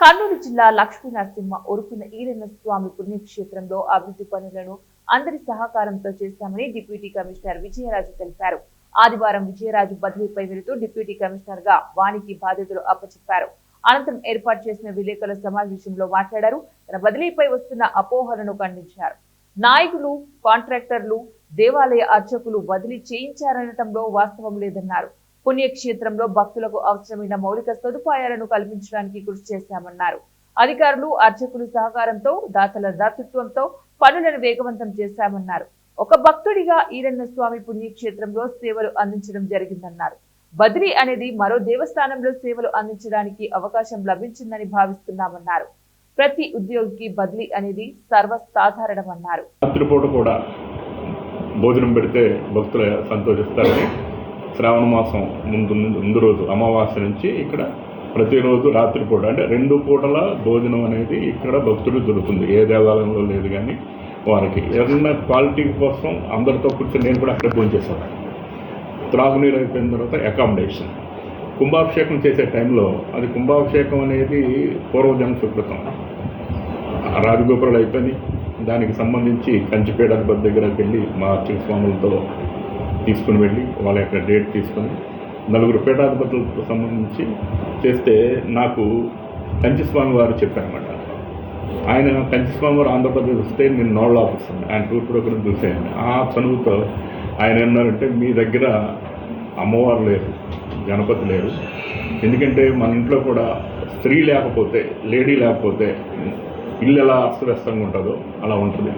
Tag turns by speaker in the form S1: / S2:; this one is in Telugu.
S1: కర్నూలు జిల్లా లక్ష్మీ నరసింహ ఒరుకున ఈరన్న స్వామి పుణ్యక్షేత్రంలో అభివృద్ధి పనులను అందరి సహకారంతో చేశామని డిప్యూటీ కమిషనర్ విజయరాజు తెలిపారు. ఆదివారం విజయరాజు బదిలీపై వెళుతూ డిప్యూటీ కమిషనర్ గా వానికి బాధ్యతలు అప్పచెప్పారు. అనంతరం ఏర్పాటు చేసిన విలేకరుల సమావేశంలో మాట్లాడారు. తన బదిలీపై వస్తున్న అపోహలను ఖండించారు. నాయకులు, కాంట్రాక్టర్లు, దేవాలయ అర్చకులు బదిలీ చేయించారనటంలో వాస్తవం లేదన్నారు. పుణ్యక్షేత్రంలో భక్తులకు అవసరమైన మౌలిక సదుపాయాలను కల్పించడానికి కృషి చేశామన్నారు. అధికారులు, అర్చకులు సహకారంతో, దాతల దాతృత్వంతో పనులను వేగవంతం చేశామన్నారు. ఒక భక్తుడిగా ఈరన్న స్వామి పుణ్యక్షేత్రంలో సేవలు అందించడం జరిగిందన్నారు. బదిలీ అనేది మరో దేవస్థానంలో సేవలు అందించడానికి అవకాశం లభించిందని భావిస్తున్నామన్నారు. ప్రతి ఉద్యోగికి బదిలీ అనేది సర్వసాధారణమన్నారు.
S2: రాత్రిపూట కూడా భోజనం పెడితే భక్తులు సంతోషిస్తారని శ్రావణ మాసం ముందు రోజు అమావాస్య నుంచి ఇక్కడ ప్రతిరోజు రాత్రిపూట అంటే 2 పూటల భోజనం అనేది ఇక్కడ భక్తులు దొరుకుతుంది. ఏ దేవాలయంలో లేదు. కానీ వారికి ఏదన్నా క్వాలిటీ కోసం అందరితో కూర్చొని నేను కూడా అక్కడ భోజనం చేశాను. త్రాగునీరు అయిపోయిన తర్వాత అకామిడేషన్. కుంభాభిషేకం చేసే టైంలో అది కుంభాభిషేకం అనేది పూర్వజన్మ సుకృతం. రాజగోపురాలు అయిపోయి దానికి సంబంధించి కంచిపేడాధిపతి దగ్గరకు వెళ్ళి మా అర్చక స్వాములతో తీసుకుని వెళ్ళి వాళ్ళ యొక్క డేట్ తీసుకొని 4 పీఠాధిపతులకు సంబంధించి చేస్తే నాకు కంచిస్వామి వారు చెప్పారన్నమాట. ఆయన కంచిస్వామి వారు ఆంధ్రప్రదేశ్ వస్తే నేను నోళ్ళ ఆఫీస్తాను, ఆయన టూర్ ప్రోగ్రాం చూసేయండి. ఆ చనువుతో ఆయన ఏమన్నారంటే మీ దగ్గర అమ్మవారు లేరు, గణపతి లేరు. ఎందుకంటే మన ఇంట్లో కూడా స్త్రీ లేకపోతే, లేడీ లేకపోతే ఇల్లు ఎలా అస్తవ్యస్తంగా ఉంటుందో అలా ఉంటుంది.